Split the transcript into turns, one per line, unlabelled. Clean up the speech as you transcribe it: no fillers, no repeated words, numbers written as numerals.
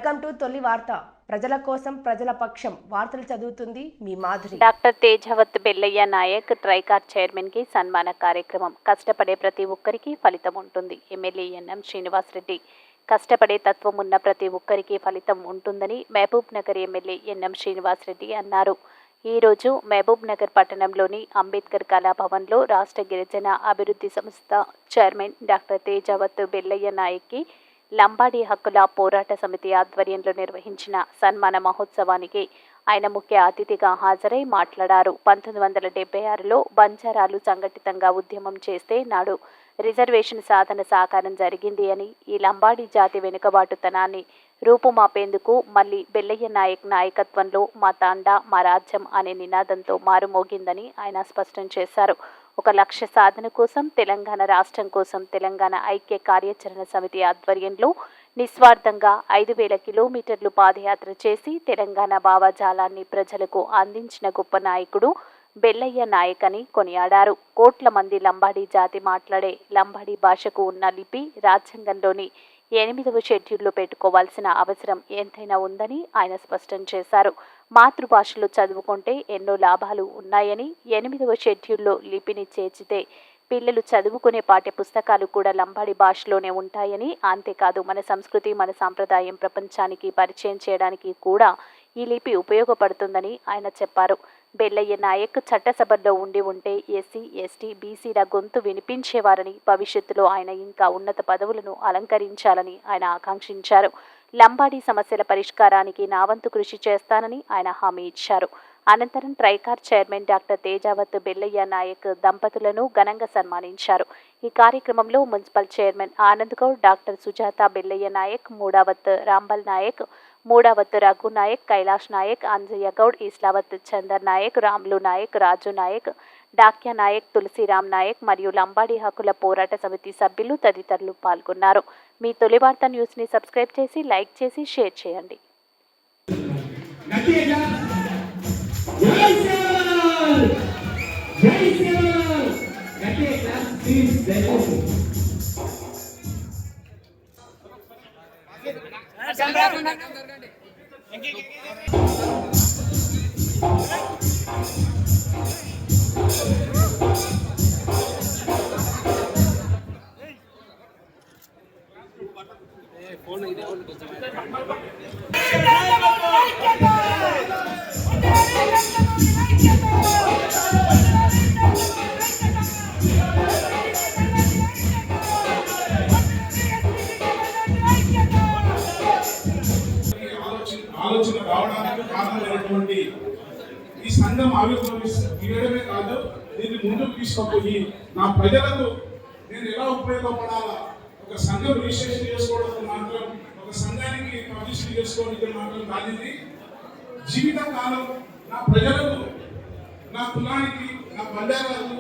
Welcome to తొలి వార్త. ప్రజల కోసం ప్రజల పక్షం. వార్తలు చదువుతుంది మీ మాధురి.
డాక్టర్ తేజావత్ బెల్లయ్య నాయక్ ట్రైకార్ చైర్మన్ కి సన్మాన కార్యక్రమం. కష్టపడే ప్రతి ఒక్కరికి ఫలితం ఉంటుంది. MLA NM Srinivas Reddy. కష్టపడే తత్వం ఉన్న ప్రతి ఒక్కరికి ఫలితం ఉంటుందని మహబూబ్ నగర్ ఎమ్మెల్యే ఎన్ఎం శ్రీనివాస్ రెడ్డి అన్నారు. ఈరోజు మహబూబ్ నగర్ పట్టణంలోని అంబేద్కర్ కళాభవన్లో రాష్ట్ర గిరిజన అభివృద్ధి సంస్థ చైర్మన్ డాక్టర్ తేజావత్ బెల్లయ్య నాయక్కి లంబాడి హక్కుల పోరాట సమితి ఆధ్వర్యంలో నిర్వహించిన సన్మాన మహోత్సవానికి ఆయన ముఖ్య అతిథిగా హాజరై మాట్లాడారు. 1976లో బంజారాలు సంఘటితంగా ఉద్యమం చేస్తే నాడు రిజర్వేషన్ సాధన సాకారం జరిగింది అని, ఈ లంబాడి జాతి వెనుకబాటుతనాన్ని రూపుమాపేందుకు మళ్లీ బెల్లయ్య నాయక్ నాయకత్వంలో మా తాండా మా రాజ్యం అనే నినాదంతో మారుమోగిందని ఆయన స్పష్టం చేశారు. ఒక లక్ష్య సాధన కోసం తెలంగాణ రాష్ట్రం కోసం తెలంగాణ ఐక్య కార్యాచరణ సమితి ఆధ్వర్యంలో నిస్వార్థంగా 5,000 కిలోమీటర్లు పాదయాత్ర చేసి తెలంగాణ భావజాలాన్ని ప్రజలకు అందించిన గొప్ప నాయకుడు బెల్లయ్య నాయక్ అని కొనియాడారు. కోట్ల మంది లంబాడి జాతి మాట్లాడే లంబాడి భాషకు ఉన్న లిపి రాజ్యాంగంలోని 8వ షెడ్యూల్లో పెట్టుకోవాల్సిన అవసరం ఎంతైనా ఉందని ఆయన స్పష్టం చేశారు. మాతృభాషలో చదువుకుంటే ఎన్నో లాభాలు ఉన్నాయని, 8వ షెడ్యూల్లో లిపిని చేర్చితే పిల్లలు చదువుకునే పాఠ్య పుస్తకాలు కూడా లంబాడి భాషలోనే ఉంటాయని, అంతేకాదు మన సంస్కృతి మన సాంప్రదాయం ప్రపంచానికి పరిచయం చేయడానికి కూడా ఈ లిపి ఉపయోగపడుతుందని ఆయన చెప్పారు. బెల్లయ్య నాయక్ చట్టసభల్లో ఉంటే ఎస్సీ, ఎస్టీ, బీసీల గొంతు వినిపించేవారని, భవిష్యత్తులో ఆయన ఇంకా ఉన్నత పదవులను అలంకరించాలని ఆయన ఆకాంక్షించారు. లంబాడీ సమస్యల పరిష్కారానికి నా వంతు కృషి చేస్తానని ఆయన హామీ ఇచ్చారు. అనంతరం ట్రైకార్ చైర్మన్ డాక్టర్ తేజావత్ బెల్లయ్య నాయక్ దంపతులను ఘనంగా సన్మానించారు. ఈ కార్యక్రమంలో municipal chairman Anand Goud, doctor Sujatha Bellaiah Naik, Mudavath Rambal Naik, Mudavath Raghu Naik, Kailash Naik, Anjaiah Goud, Islavath Chander Naik, Ramulu Naik, Raju Naik, Dakya Naik, Tulasiram Naik మరియు లంబాడి హక్కుల పోరాట సమితి సభ్యులు తదితరులు పాల్గొన్నారు. మీ తొలి వార్త న్యూస్ని సబ్స్క్రైబ్ చేసి, లైక్ చేసి, షేర్ చేయండి.
ఆలోచన రావడానికి కారణమైనటువంటి ఈ సంఘం ఆవిర్భవించడమే కాదు, దీన్ని ముందుకు తీసుకుపోయి నా ప్రజలకు నేను ఎలా ఉపయోగపడాలా, ఒక సంఘం రిజిస్ట్రేషన్ చేసుకోవడం మాత్రం, ఒక సంఘానికి పబ్లిసిటీ చేసుకోవడానికి మాత్రం కాదు. జీవితకాలం నా ప్రజలకు, నా కులానికి, నా బండారాలకు